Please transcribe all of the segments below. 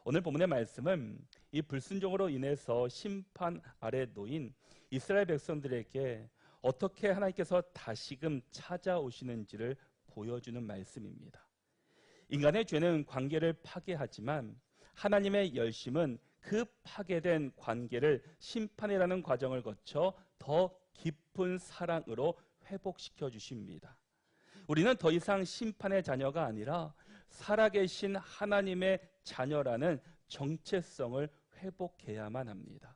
오늘 본문의 말씀은 이 불순종으로 인해서 심판 아래 놓인 이스라엘 백성들에게 어떻게 하나님께서 다시금 찾아오시는지를 보여주는 말씀입니다. 인간의 죄는 관계를 파괴하지만 하나님의 열심은 그 파괴된 관계를 심판이라는 과정을 거쳐 더 깊은 사랑으로 회복시켜 주십니다. 우리는 더 이상 심판의 자녀가 아니라 살아계신 하나님의 자녀라는 정체성을 회복해야만 합니다.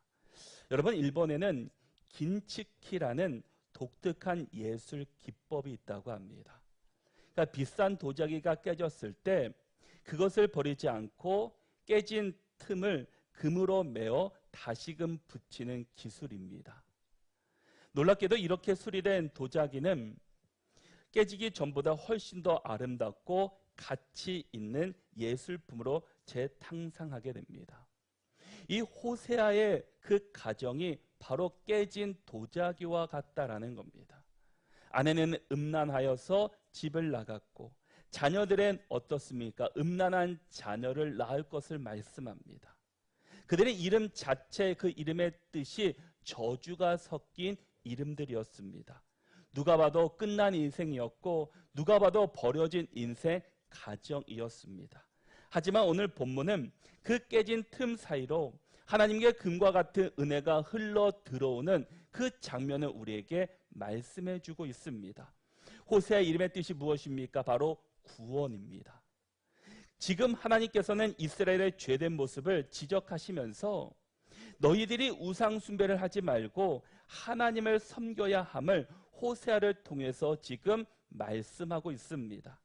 여러분, 일본에는 긴츠키라는 독특한 예술 기법이 있다고 합니다. 그러니까 비싼 도자기가 깨졌을 때 그것을 버리지 않고 깨진 틈을 금으로 메어 다시금 붙이는 기술입니다. 놀랍게도 이렇게 수리된 도자기는 깨지기 전보다 훨씬 더 아름답고 가치 있는 예술품으로 재탕상하게 됩니다. 이 호세아의 그 가정이 바로 깨진 도자기와 같다라는 겁니다. 아내는 음란하여서 집을 나갔고 자녀들은 어떻습니까? 음란한 자녀를 낳을 것을 말씀합니다. 그들의 이름 자체, 그 이름의 뜻이 저주가 섞인 이름들이었습니다. 누가 봐도 끝난 인생이었고 누가 봐도 버려진 인생 가정이었습니다. 하지만 오늘 본문은 그 깨진 틈 사이로 하나님께 금과 같은 은혜가 흘러 들어오는 그 장면을 우리에게 말씀해 주고 있습니다. 호세아의 이름의 뜻이 무엇입니까? 바로 구원입니다. 지금 하나님께서는 이스라엘의 죄된 모습을 지적하시면서 너희들이 우상 숭배를 하지 말고 하나님을 섬겨야 함을 호세아를 통해서 지금 말씀하고 있습니다.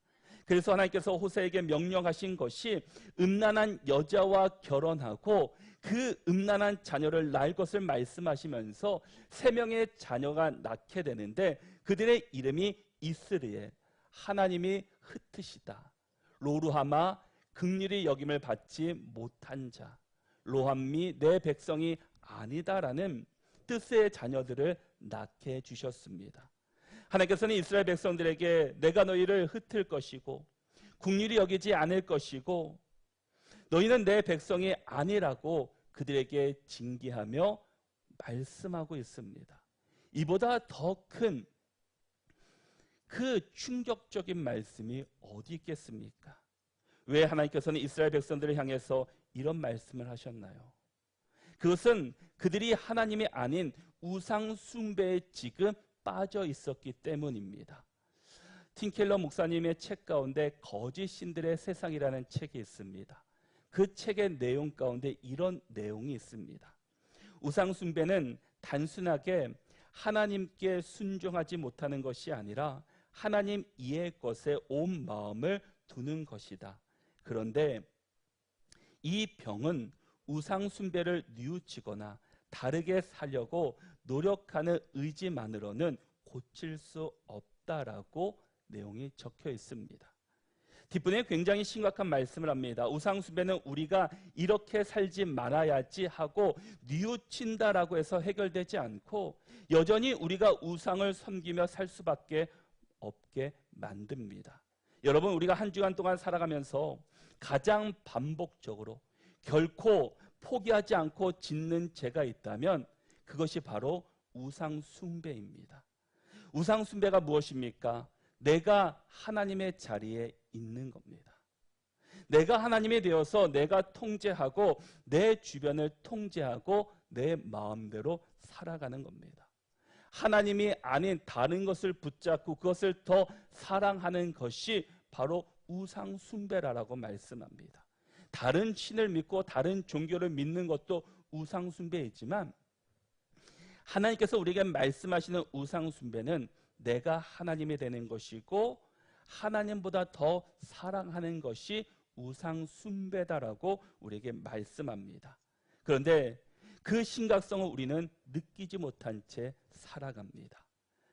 그래서 하나님께서 호세아에게 명령하신 것이 음란한 여자와 결혼하고 그 음란한 자녀를 낳을 것을 말씀하시면서 3명의 자녀가 낳게 되는데 그들의 이름이 이스르엘, 하나님이 흩으시다, 로루하마, 긍휼히 여김을 받지 못한 자, 로함미, 내 백성이 아니다라는 뜻의 자녀들을 낳게 해주셨습니다. 하나님께서는 이스라엘 백성들에게 내가 너희를 흩을 것이고 긍휼히 여기지 않을 것이고 너희는 내 백성이 아니라고 그들에게 징계하며 말씀하고 있습니다. 이보다 더 큰 그 충격적인 말씀이 어디 있겠습니까? 왜 하나님께서는 이스라엘 백성들을 향해서 이런 말씀을 하셨나요? 그것은 그들이 하나님이 아닌 우상 숭배에 지금 빠져 있었기 때문입니다. 팀켈러 목사님의 책 가운데 거짓 신들의 세상이라는 책이 있습니다. 그 책의 내용 가운데 이런 내용이 있습니다. 우상 숭배는 단순하게 하나님께 순종하지 못하는 것이 아니라 하나님 이의 것에 온 마음을 두는 것이다. 그런데 이 병은 우상 숭배를 뉘우치거나 다르게 살려고 노력하는 의지만으로는 고칠 수 없다라고 내용이 적혀 있습니다. 뒷분에 굉장히 심각한 말씀을 합니다. 우상 숭배는 우리가 이렇게 살지 말아야지 하고 뉘우친다라고 해서 해결되지 않고 여전히 우리가 우상을 섬기며 살 수밖에 없게 만듭니다. 여러분, 우리가 한 주간 동안 살아가면서 가장 반복적으로 결코 포기하지 않고 짓는 죄가 있다면 그것이 바로 우상 숭배입니다. 우상 숭배가 무엇입니까? 내가 하나님의 자리에 있는 겁니다. 내가 하나님이 되어서 내가 통제하고 내 주변을 통제하고 내 마음대로 살아가는 겁니다. 하나님이 아닌 다른 것을 붙잡고 그것을 더 사랑하는 것이 바로 우상 숭배라고 말씀합니다. 다른 신을 믿고 다른 종교를 믿는 것도 우상 숭배이지만 하나님께서 우리에게 말씀하시는 우상 숭배는 내가 하나님이 되는 것이고 하나님보다 더 사랑하는 것이 우상 숭배다라고 우리에게 말씀합니다. 그런데 그 심각성을 우리는 느끼지 못한 채 살아갑니다.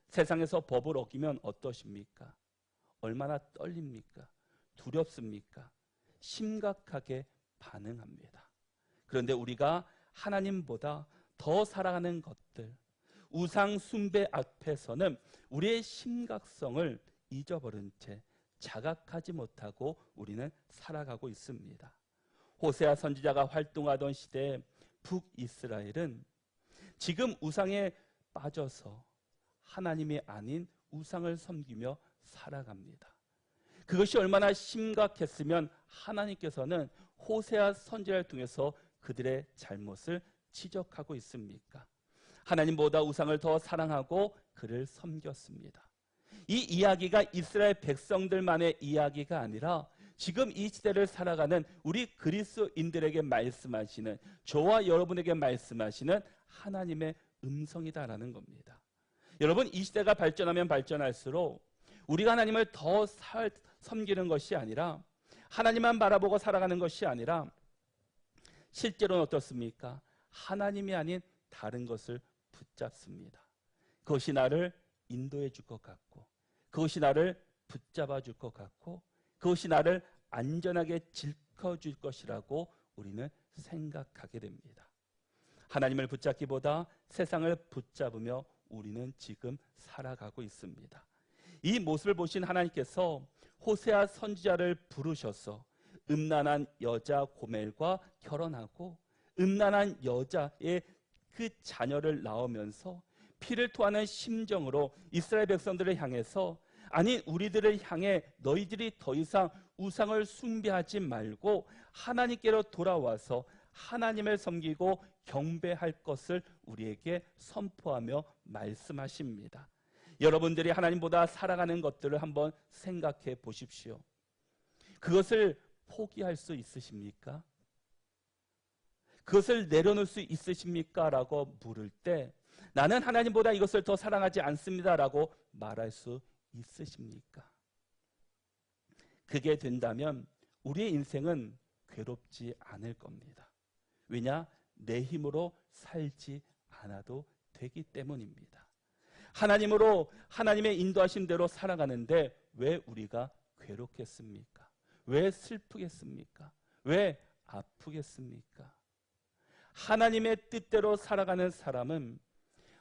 세상에서 법을 어기면 어떠십니까? 얼마나 떨립니까? 두렵습니까? 심각하게 반응합니다. 그런데 우리가 하나님보다 더 사랑하는 것들, 우상 숭배 앞에서는 우리의 심각성을 잊어버린 채 자각하지 못하고 우리는 살아가고 있습니다. 호세아 선지자가 활동하던 시대에 북이스라엘은 지금 우상에 빠져서 하나님이 아닌 우상을 섬기며 살아갑니다. 그것이 얼마나 심각했으면 하나님께서는 호세아 선지자를 통해서 그들의 잘못을 지적하고 있습니까? 하나님보다 우상을 더 사랑하고 그를 섬겼습니다. 이 이야기가 이스라엘 백성들만의 이야기가 아니라 지금 이 시대를 살아가는 우리 그리스도인들에게 말씀하시는, 저와 여러분에게 말씀하시는 하나님의 음성이다라는 겁니다. 여러분, 이 시대가 발전하면 발전할수록 우리가 하나님을 더 섬기는 것이 아니라, 하나님만 바라보고 살아가는 것이 아니라 실제로는 어떻습니까? 하나님이 아닌 다른 것을 붙잡습니다. 그것이 나를 인도해 줄 것 같고, 그것이 나를 붙잡아 줄 것 같고, 그것이 나를 안전하게 지켜줄 것이라고 우리는 생각하게 됩니다. 하나님을 붙잡기보다 세상을 붙잡으며 우리는 지금 살아가고 있습니다. 이 모습을 보신 하나님께서 호세아 선지자를 부르셔서 음란한 여자 고멜과 결혼하고 음란한 여자의 그 자녀를 낳으면서 피를 토하는 심정으로 이스라엘 백성들을 향해서, 아니 우리들을 향해 너희들이 더 이상 우상을 숭배하지 말고 하나님께로 돌아와서 하나님을 섬기고 경배할 것을 우리에게 선포하며 말씀하십니다. 여러분들이 하나님보다 살아가는 것들을 한번 생각해 보십시오. 그것을 포기할 수 있으십니까? 그것을 내려놓을 수 있으십니까? 라고 물을 때 나는 하나님보다 이것을 더 사랑하지 않습니다 라고 말할 수 있으십니까? 그게 된다면 우리의 인생은 괴롭지 않을 겁니다. 왜냐? 내 힘으로 살지 않아도 되기 때문입니다. 하나님으로, 하나님의 인도하심대로 살아가는데 왜 우리가 괴롭겠습니까? 왜 슬프겠습니까? 왜 아프겠습니까? 하나님의 뜻대로 살아가는 사람은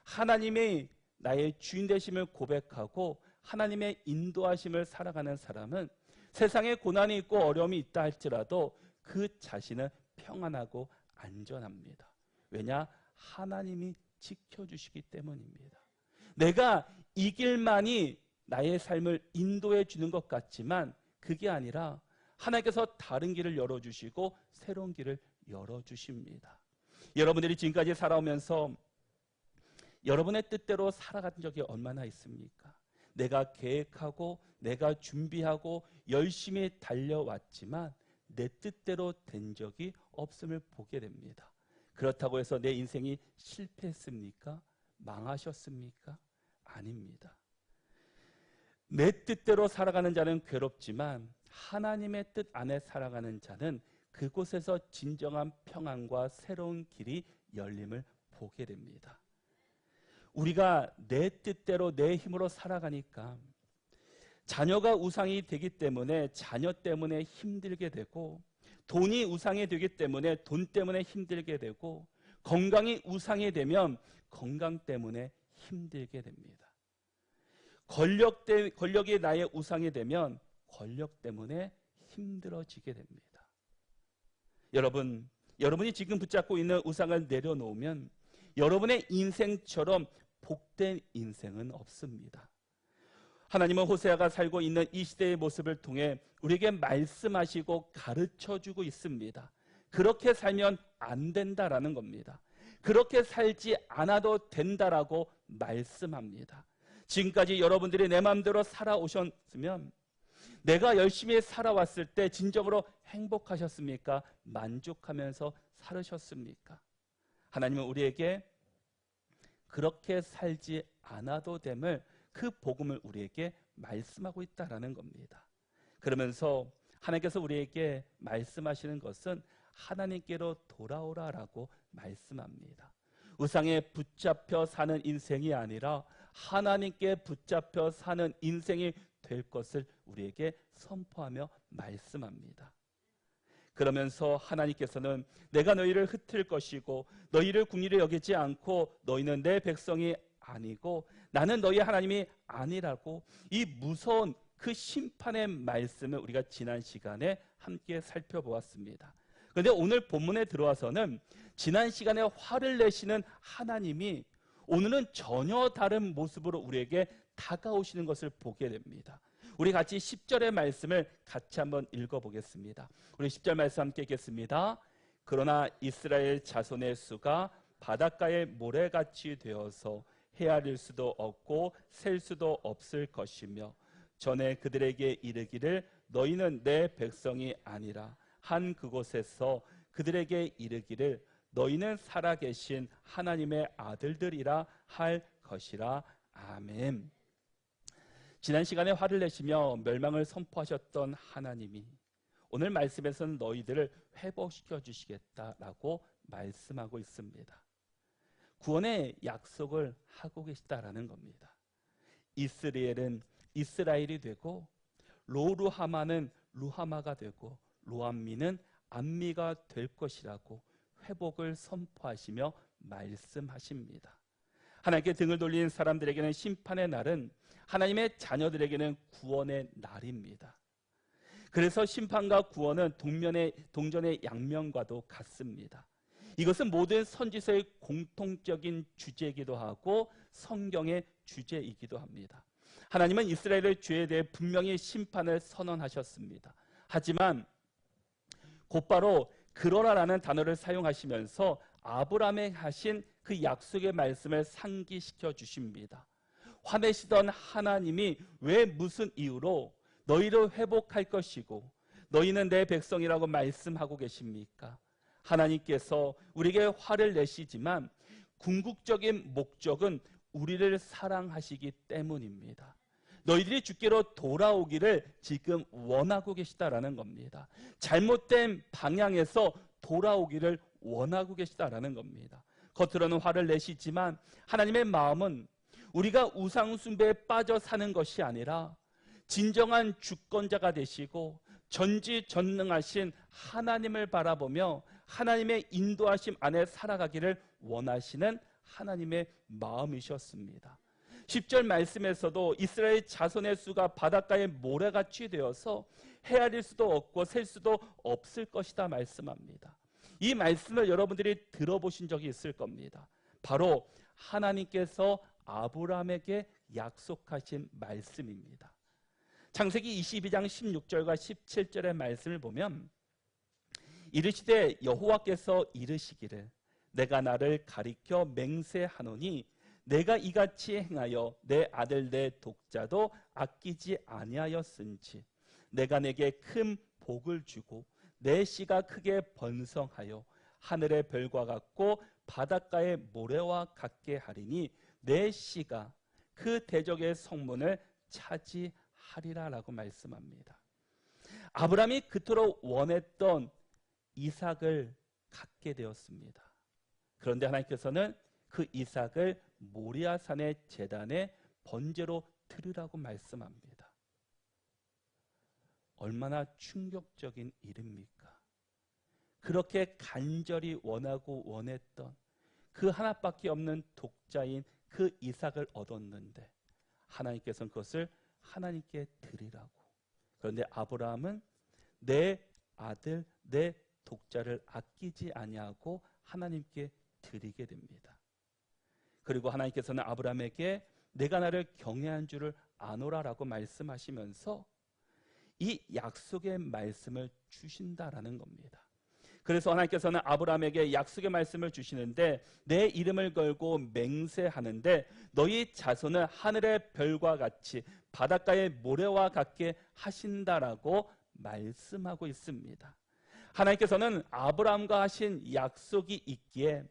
하나님의 나의 주인 되심을 고백하고 하나님의 인도하심을 살아가는 사람은 세상에 고난이 있고 어려움이 있다 할지라도 그 자신은 평안하고 안전합니다. 왜냐? 하나님이 지켜주시기 때문입니다. 내가 이 길만이 나의 삶을 인도해 주는 것 같지만 그게 아니라 하나님께서 다른 길을 열어주시고 새로운 길을 열어주십니다. 여러분들이 지금까지 살아오면서 여러분의 뜻대로 살아간 적이 얼마나 있습니까? 내가 계획하고 내가 준비하고 열심히 달려왔지만 내 뜻대로 된 적이 없음을 보게 됩니다. 그렇다고 해서 내 인생이 실패했습니까? 망하셨습니까? 아닙니다. 내 뜻대로 살아가는 자는 괴롭지만 하나님의 뜻 안에 살아가는 자는 그곳에서 진정한 평안과 새로운 길이 열림을 보게 됩니다. 우리가 내 뜻대로 내 힘으로 살아가니까 자녀가 우상이 되기 때문에 자녀 때문에 힘들게 되고, 돈이 우상이 되기 때문에 돈 때문에 힘들게 되고, 건강이 우상이 되면 건강 때문에 힘들게 됩니다. 권력이 나의 우상이 되면 권력 때문에 힘들어지게 됩니다. 여러분이 지금 붙잡고 있는 우상을 내려놓으면 여러분의 인생처럼 복된 인생은 없습니다. 하나님은 호세아가 살고 있는 이 시대의 모습을 통해 우리에게 말씀하시고 가르쳐주고 있습니다. 그렇게 살면 안 된다라는 겁니다. 그렇게 살지 않아도 된다라고 말씀합니다. 지금까지 여러분들이 내 마음대로 살아오셨으면, 내가 열심히 살아왔을 때 진정으로 행복하셨습니까? 만족하면서 살으셨습니까? 하나님은 우리에게 그렇게 살지 않아도 됨을, 그 복음을 우리에게 말씀하고 있다라는 겁니다. 그러면서 하나님께서 우리에게 말씀하시는 것은 하나님께로 돌아오라라고 말씀합니다. 우상에 붙잡혀 사는 인생이 아니라 하나님께 붙잡혀 사는 인생이 될 것을 우리에게 선포하며 말씀합니다. 그러면서 하나님께서는 내가 너희를 흩을 것이고 너희를 긍휼히 여기지 않고 너희는 내 백성이 아니고 나는 너희 하나님이 아니라고, 이 무서운 그 심판의 말씀을 우리가 지난 시간에 함께 살펴보았습니다. 그런데 오늘 본문에 들어와서는 지난 시간에 화를 내시는 하나님이 오늘은 전혀 다른 모습으로 우리에게 다가오시는 것을 보게 됩니다. 우리 같이 10절의 말씀을 같이 한번 읽어보겠습니다. 우리 10절 말씀 함께 읽겠습니다. 그러나 이스라엘 자손의 수가 바닷가의 모래같이 되어서 헤아릴 수도 없고 셀 수도 없을 것이며 전에 그들에게 이르기를 너희는 내 백성이 아니라 한 그곳에서 그들에게 이르기를 너희는 살아계신 하나님의 아들들이라 할 것이라. 아멘. 지난 시간에 화를 내시며 멸망을 선포하셨던 하나님이 오늘 말씀에서는 너희들을 회복시켜 주시겠다라고 말씀하고 있습니다. 구원의 약속을 하고 계시다라는 겁니다. 이스라엘은 이스라엘이 되고 로루하마는 루하마가 되고 로암미는 암미가 될 것이라고 회복을 선포하시며 말씀하십니다. 하나님께 등을 돌린 사람들에게는 심판의 날은 하나님의 자녀들에게는 구원의 날입니다. 그래서 심판과 구원은 동전의 양면과도 같습니다. 이것은 모든 선지서의 공통적인 주제이기도 하고 성경의 주제이기도 합니다. 하나님은 이스라엘의 죄에 대해 분명히 심판을 선언하셨습니다. 하지만 곧바로 그러라라는 단어를 사용하시면서 아브라함에 하신 그 약속의 말씀을 상기시켜 주십니다. 화내시던 하나님이 왜 무슨 이유로 너희를 회복할 것이고 너희는 내 백성이라고 말씀하고 계십니까? 하나님께서 우리에게 화를 내시지만 궁극적인 목적은 우리를 사랑하시기 때문입니다. 너희들이 주께로 돌아오기를 지금 원하고 계시다라는 겁니다. 잘못된 방향에서 돌아오기를 원하고 계시다라는 겁니다. 겉으로는 화를 내시지만 하나님의 마음은 우리가 우상 숭배에 빠져 사는 것이 아니라 진정한 주권자가 되시고 전지전능하신 하나님을 바라보며 하나님의 인도하심 안에 살아가기를 원하시는 하나님의 마음이셨습니다. 10절 말씀에서도 이스라엘 자손의 수가 바닷가의 모래같이 되어서 헤아릴 수도 없고 셀 수도 없을 것이다 말씀합니다. 이 말씀을 여러분들이 들어보신 적이 있을 겁니다. 바로 하나님께서 아브라함에게 약속하신 말씀입니다. 창세기 22장 16절과 17절의 말씀을 보면 이르시되 여호와께서 이르시기를 내가 나를 가리켜 맹세하노니 내가 이같이 행하여 내 아들 내 독자도 아끼지 아니하였은지 내가 내게 큰 복을 주고 내 씨가 크게 번성하여 하늘의 별과 같고 바닷가의 모래와 같게 하리니 내 씨가 그 대적의 성문을 차지하리라라고 말씀합니다. 아브라함이 그토록 원했던 이삭을 갖게 되었습니다. 그런데 하나님께서는 그 이삭을 모리아산의 제단에 번제로 드리라고 말씀합니다. 얼마나 충격적인 일입니까? 그렇게 간절히 원하고 원했던 그 하나밖에 없는 독자인 그 이삭을 얻었는데 하나님께서는 그것을 하나님께 드리라고. 그런데 아브라함은 내 아들 내 독자를 아끼지 아니하고 하나님께 드리게 됩니다. 그리고 하나님께서는 아브라함에게 내가 나를 경외한 줄을 아노라라고 말씀하시면서 이 약속의 말씀을 주신다라는 겁니다. 그래서 하나님께서는 아브라함에게 약속의 말씀을 주시는데 내 이름을 걸고 맹세하는데 너희 자손은 하늘의 별과 같이 바닷가의 모래와 같게 하신다라고 말씀하고 있습니다. 하나님께서는 아브라함과 하신 약속이 있기에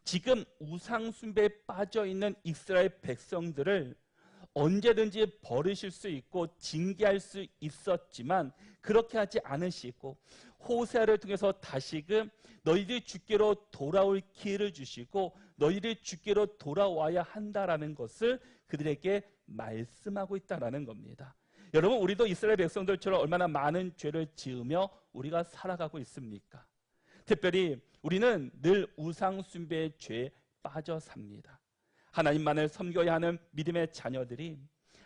지금 우상 숭배에 빠져 있는 이스라엘 백성들을 언제든지 버리실 수 있고 징계할 수 있었지만 그렇게 하지 않으시고 호세아를 통해서 다시금 너희들이 주께로 돌아올 기회를 주시고 너희들이 주께로 돌아와야 한다라는 것을 그들에게 말씀하고 있다라는 겁니다. 여러분, 우리도 이스라엘 백성들처럼 얼마나 많은 죄를 지으며 우리가 살아가고 있습니까? 특별히 우리는 늘 우상 숭배의 죄에 빠져 삽니다. 하나님만을 섬겨야 하는 믿음의 자녀들이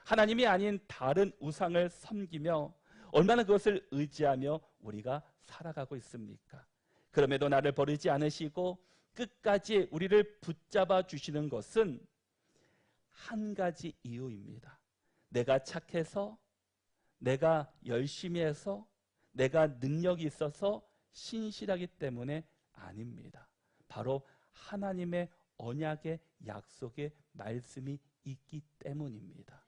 하나님이 아닌 다른 우상을 섬기며 얼마나 그것을 의지하며 우리가 살아가고 있습니까? 그럼에도 나를 버리지 않으시고 끝까지 우리를 붙잡아 주시는 것은 한 가지 이유입니다. 내가 착해서, 내가 열심히 해서, 내가 능력이 있어서 신실하기 때문에 아닙니다. 바로 하나님의 언약의 약속의 말씀이 있기 때문입니다.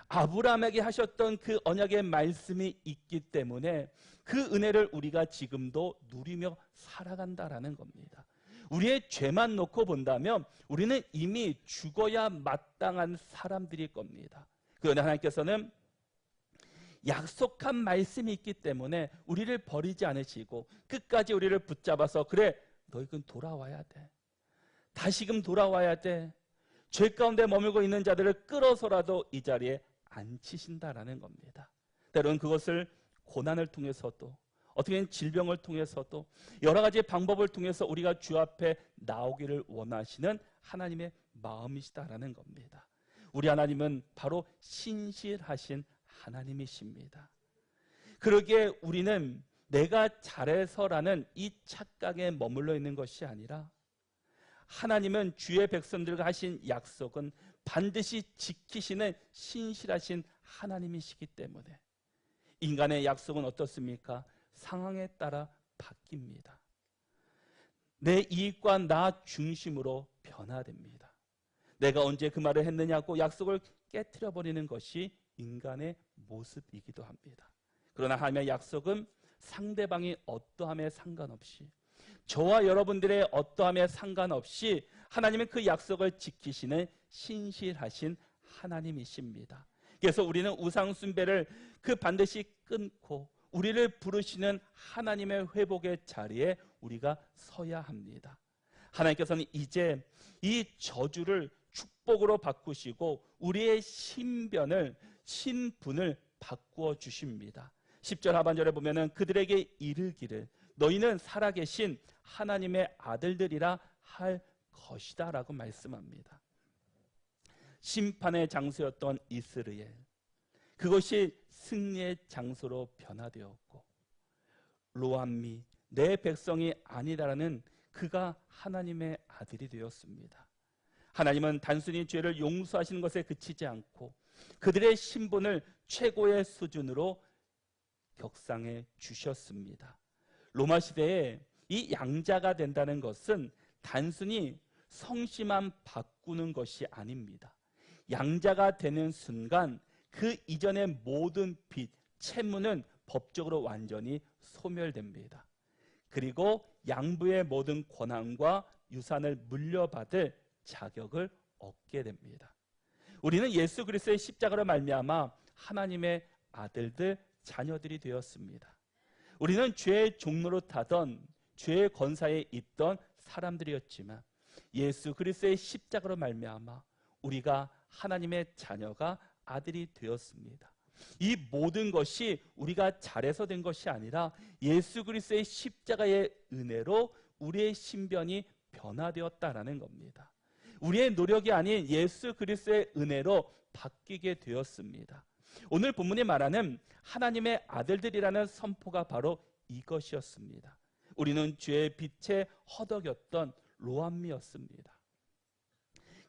아브라함에게 하셨던 그 언약의 말씀이 있기 때문에 그 은혜를 우리가 지금도 누리며 살아간다라는 겁니다. 우리의 죄만 놓고 본다면 우리는 이미 죽어야 마땅한 사람들일 겁니다. 그런데 하나님께서는 약속한 말씀이 있기 때문에 우리를 버리지 않으시고 끝까지 우리를 붙잡아서 그래, 너희는 돌아와야 돼. 다시금 돌아와야 돼. 죄 가운데 머물고 있는 자들을 끌어서라도 이 자리에 앉히신다라는 겁니다. 때로는 그것을 고난을 통해서도, 어떻게든 질병을 통해서도, 여러 가지 방법을 통해서 우리가 주 앞에 나오기를 원하시는 하나님의 마음이시다라는 겁니다. 우리 하나님은 바로 신실하신 하나님이십니다. 그러기에 우리는 내가 잘해서라는 이 착각에 머물러 있는 것이 아니라 하나님은 주의 백성들과 하신 약속은 반드시 지키시는 신실하신 하나님이시기 때문에 인간의 약속은 어떻습니까? 상황에 따라 바뀝니다. 내 이익과 나 중심으로 변화됩니다. 내가 언제 그 말을 했느냐고 약속을 깨트려버리는 것이 인간의 모습이기도 합니다. 그러나 하나님의 약속은 상대방이 어떠함에 상관없이, 저와 여러분들의 어떠함에 상관없이 하나님은 그 약속을 지키시는 신실하신 하나님이십니다. 그래서 우리는 우상 숭배를 반드시 끊고 우리를 부르시는 하나님의 회복의 자리에 우리가 서야 합니다. 하나님께서는 이제 이 저주를 축복으로 바꾸시고 우리의 신분을 바꾸어 주십니다. 10절 하반절에 보면은 그들에게 이르기를 너희는 살아계신 하나님의 아들들이라 할 것이다 라고 말씀합니다. 심판의 장소였던 이스라엘, 그것이 승리의 장소로 변화되었고, 로암미, 내 백성이 아니다라는 그가 하나님의 아들이 되었습니다. 하나님은 단순히 죄를 용서하시는 것에 그치지 않고 그들의 신분을 최고의 수준으로 격상해 주셨습니다. 로마 시대에 이 양자가 된다는 것은 단순히 성씨만 바꾸는 것이 아닙니다. 양자가 되는 순간 그 이전의 모든 빚, 채무는 법적으로 완전히 소멸됩니다. 그리고 양부의 모든 권한과 유산을 물려받을 자격을 얻게 됩니다. 우리는 예수 그리스도의 십자가로 말미암아 하나님의 아들들, 자녀들이 되었습니다. 우리는 죄의 종로로 타던 죄의 권사에 있던 사람들이었지만 예수 그리스도의 십자가로 말미암아 우리가 하나님의 자녀가 아들이 되었습니다. 이 모든 것이 우리가 잘해서 된 것이 아니라 예수 그리스도의 십자가의 은혜로 우리의 신변이 변화되었다라는 겁니다. 우리의 노력이 아닌 예수 그리스도의 은혜로 바뀌게 되었습니다. 오늘 본문이 말하는 하나님의 아들들이라는 선포가 바로 이것이었습니다. 우리는 죄의 빛에 허덕였던 로암미였습니다.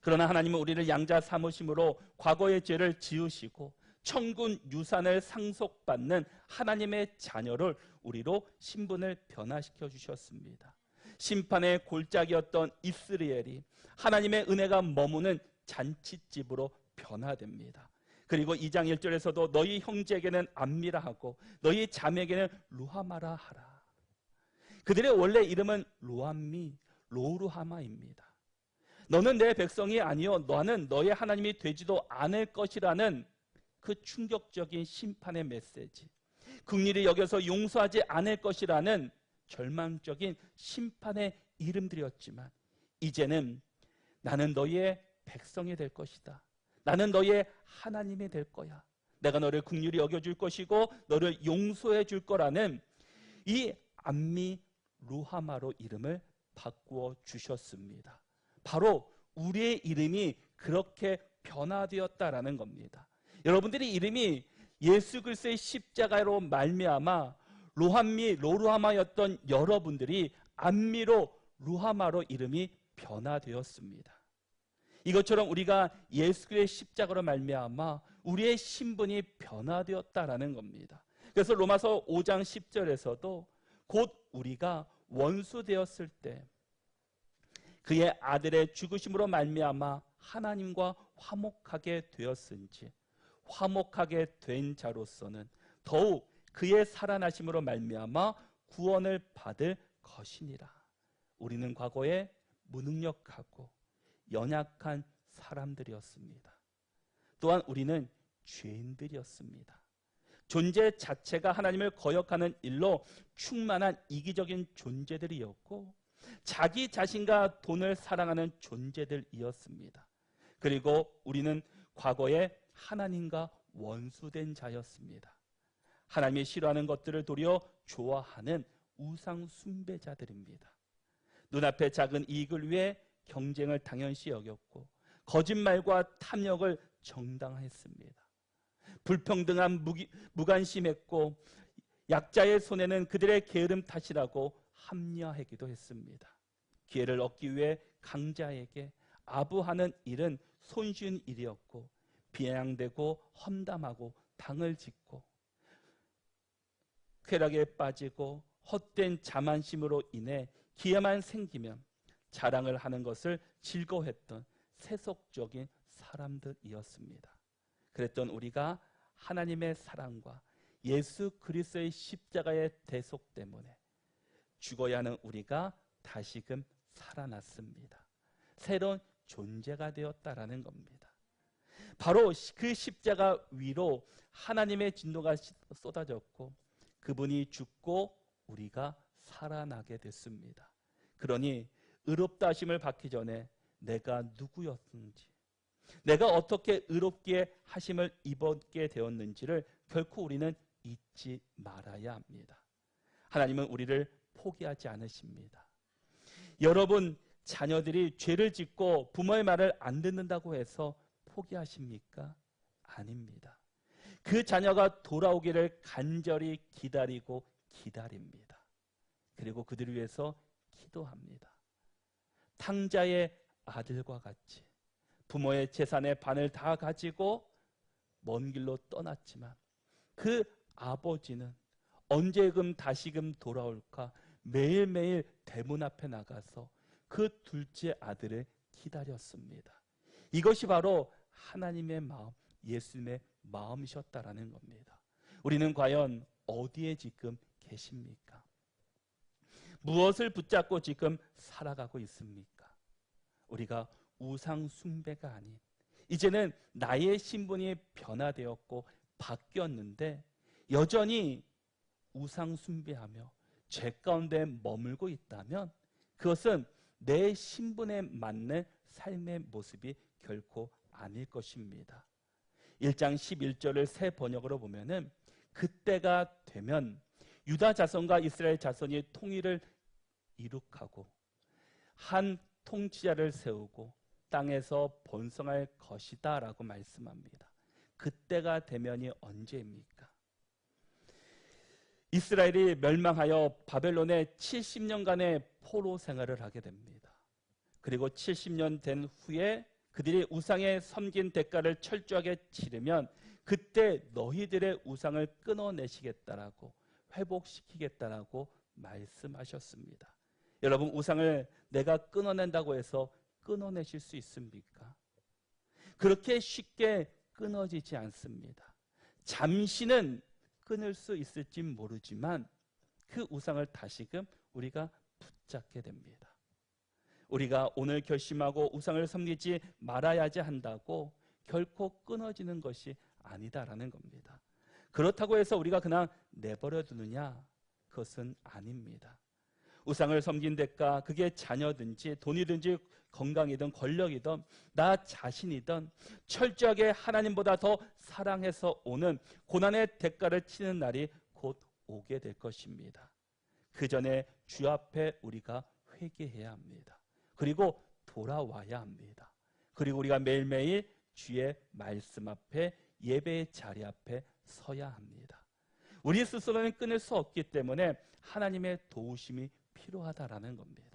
그러나 하나님은 우리를 양자 삼으심으로 과거의 죄를 지으시고 천군 유산을 상속받는 하나님의 자녀를 우리로 신분을 변화시켜 주셨습니다. 심판의 골짜기였던 이스라엘이 하나님의 은혜가 머무는 잔치집으로 변화됩니다. 그리고 2장 1절에서도 너희 형제에게는 암미라 하고 너희 자매에게는 루하마라 하라. 그들의 원래 이름은 로암미, 로루하마입니다. 너는 내 백성이 아니요 너는 너의 하나님이 되지도 않을 것이라는 그 충격적인 심판의 메시지, 긍휼히 여겨서 용서하지 않을 것이라는 절망적인 심판의 이름들이었지만 이제는 나는 너희의 백성이 될 것이다. 나는 너희의 하나님이 될 거야. 내가 너를 긍휼히 여겨줄 것이고 너를 용서해 줄 거라는 이 암미 루하마로 이름을 바꾸어 주셨습니다. 바로 우리의 이름이 그렇게 변화되었다라는 겁니다. 여러분들의 이름이 예수 그리스도의 십자가로 말미암아 로함미 로루하마였던 여러분들이 암미로 루하마로 이름이 변화되었습니다. 이것처럼 우리가 예수 그리스도의 십자가로 말미암아 우리의 신분이 변화되었다라는 겁니다. 그래서 로마서 5장 10절에서도 곧 우리가 원수 되었을 때 그의 아들의 죽으심으로 말미암아 하나님과 화목하게 되었은지 화목하게 된 자로서는 더욱 그의 살아나심으로 말미암아 구원을 받을 것이니라. 우리는 과거에 무능력하고 연약한 사람들이었습니다. 또한 우리는 죄인들이었습니다. 존재 자체가 하나님을 거역하는 일로 충만한 이기적인 존재들이었고 자기 자신과 돈을 사랑하는 존재들이었습니다. 그리고 우리는 과거에 하나님과 원수된 자였습니다. 하나님이 싫어하는 것들을 도리어 좋아하는 우상 숭배자들입니다. 눈앞의 작은 이익을 위해 경쟁을 당연시 여겼고 거짓말과 탐욕을 정당화했습니다. 불평등한 무관심했고 약자의 손해는 그들의 게으름 탓이라고 합리화하기도 했습니다. 기회를 얻기 위해 강자에게 아부하는 일은 손쉬운 일이었고 비아냥대고 험담하고 당을 짓고 쾌락에 빠지고 헛된 자만심으로 인해 기회만 생기면 자랑을 하는 것을 즐거워했던 세속적인 사람들이었습니다. 그랬던 우리가 하나님의 사랑과 예수 그리스도의 십자가의 대속 때문에 죽어야 하는 우리가 다시금 살아났습니다. 새로운 존재가 되었다라는 겁니다. 바로 그 십자가 위로 하나님의 진노가 쏟아졌고 그분이 죽고 우리가 살아나게 됐습니다. 그러니 의롭다 하심을 받기 전에 내가 누구였는지 내가 어떻게 의롭게 하심을 입었게 되었는지를 결코 우리는 잊지 말아야 합니다. 하나님은 우리를 포기하지 않으십니다. 여러분 자녀들이 죄를 짓고 부모의 말을 안 듣는다고 해서 포기하십니까? 아닙니다. 그 자녀가 돌아오기를 간절히 기다리고 기다립니다. 그리고 그들을 위해서 기도합니다. 탕자의 아들과 같이 부모의 재산의 반을 다 가지고 먼 길로 떠났지만 그 아버지는 언제금 다시금 돌아올까 매일매일 대문 앞에 나가서 그 둘째 아들을 기다렸습니다. 이것이 바로 하나님의 마음, 예수님의 마음이셨다라는 겁니다. 우리는 과연 어디에 지금 계십니까? 무엇을 붙잡고 지금 살아가고 있습니까? 우리가 우상 숭배가 아닌 이제는 나의 신분이 변화되었고 바뀌었는데 여전히 우상 숭배하며 죄 가운데 머물고 있다면 그것은 내 신분에 맞는 삶의 모습이 결코 아닐 것입니다. 1장 11절을 새 번역으로 보면은 그때가 되면 유다 자손과 이스라엘 자손이 통일을 이룩하고 한 통치자를 세우고 땅에서 번성할 것이다 라고 말씀합니다. 그때가 되면이 언제입니까? 이스라엘이 멸망하여 바벨론에 70년간의 포로 생활을 하게 됩니다. 그리고 70년 된 후에 그들이 우상에 섬긴 대가를 철저하게 치르면 그때 너희들의 우상을 끊어내시겠다라고 회복시키겠다라고 말씀하셨습니다. 여러분 우상을 내가 끊어낸다고 해서 끊어내실 수 있습니까? 그렇게 쉽게 끊어지지 않습니다. 잠시는 끊을 수 있을지 모르지만 그 우상을 다시금 우리가 붙잡게 됩니다. 우리가 오늘 결심하고 우상을 섬기지 말아야지 한다고 결코 끊어지는 것이 아니다라는 겁니다. 그렇다고 해서 우리가 그냥 내버려 두느냐? 그것은 아닙니다. 우상을 섬긴 대가 그게 자녀든지 돈이든지 건강이든 권력이든 나 자신이든 철저하게 하나님보다 더 사랑해서 오는 고난의 대가를 치는 날이 곧 오게 될 것입니다. 그 전에 주 앞에 우리가 회개해야 합니다. 그리고 돌아와야 합니다. 그리고 우리가 매일매일 주의 말씀 앞에 예배의 자리 앞에 서야 합니다. 우리 스스로는 끊을 수 없기 때문에 하나님의 도우심이 필요하다라는 겁니다.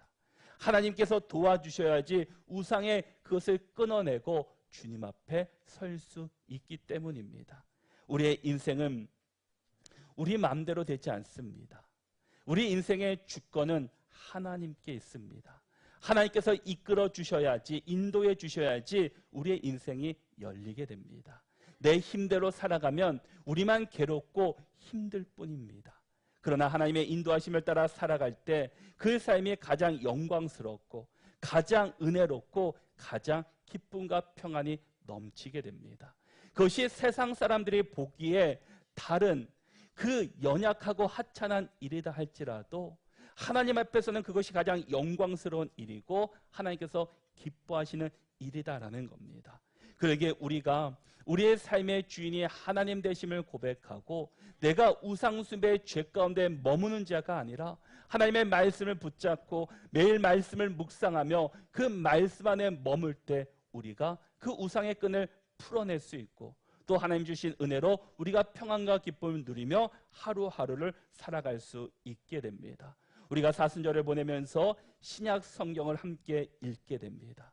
하나님께서 도와주셔야지 우상의 그것을 끊어내고 주님 앞에 설 수 있기 때문입니다. 우리의 인생은 우리 마음대로 되지 않습니다. 우리 인생의 주권은 하나님께 있습니다. 하나님께서 이끌어 주셔야지, 인도해 주셔야지 우리의 인생이 열리게 됩니다. 내 힘대로 살아가면 우리만 괴롭고 힘들 뿐입니다. 그러나 하나님의 인도하심을 따라 살아갈 때 그 삶이 가장 영광스럽고 가장 은혜롭고 가장 기쁨과 평안이 넘치게 됩니다. 그것이 세상 사람들이 보기에 다른 그 연약하고 하찮은 일이다 할지라도 하나님 앞에서는 그것이 가장 영광스러운 일이고 하나님께서 기뻐하시는 일이다라는 겁니다. 그러기에 우리가 우리의 삶의 주인이 하나님 되심을 고백하고 내가 우상숭배의 죄 가운데 머무는 자가 아니라 하나님의 말씀을 붙잡고 매일 말씀을 묵상하며 그 말씀 안에 머물 때 우리가 그 우상의 끈을 풀어낼 수 있고 또 하나님 주신 은혜로 우리가 평안과 기쁨을 누리며 하루하루를 살아갈 수 있게 됩니다. 우리가 사순절을 보내면서 신약 성경을 함께 읽게 됩니다.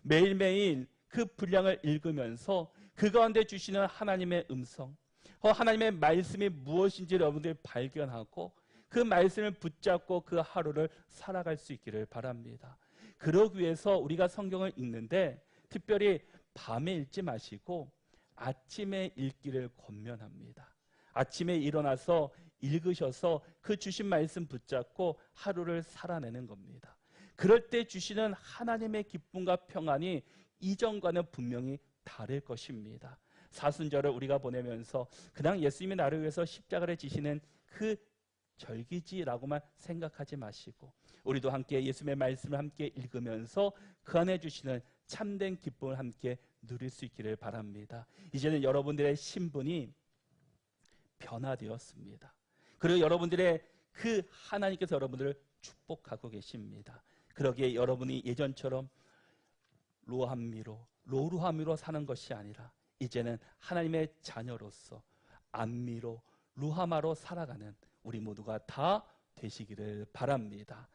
매일매일 그 분량을 읽으면서 그 가운데 주시는 하나님의 음성, 하나님의 말씀이 무엇인지 여러분들이 발견하고 그 말씀을 붙잡고 그 하루를 살아갈 수 있기를 바랍니다. 그러기 위해서 우리가 성경을 읽는데 특별히 밤에 읽지 마시고 아침에 읽기를 권면합니다. 아침에 일어나서 읽으셔서 그 주신 말씀 붙잡고 하루를 살아내는 겁니다. 그럴 때 주시는 하나님의 기쁨과 평안이 이전과는 분명히 다를 것입니다. 사순절을 우리가 보내면서 그냥 예수님이 나를 위해서 십자가를 지시는 그 절기지라고만 생각하지 마시고 우리도 함께 예수님의 말씀을 함께 읽으면서 그 안에 주시는 참된 기쁨을 함께 누릴 수 있기를 바랍니다. 이제는 여러분들의 신분이 변화되었습니다. 그리고 여러분들의 그 하나님께서 여러분들을 축복하고 계십니다. 그러기에 여러분이 예전처럼 로루함미로 사는 것이 아니라 이제는 하나님의 자녀로서 안미로 루하마로 살아가는 우리 모두가 다 되시기를 바랍니다.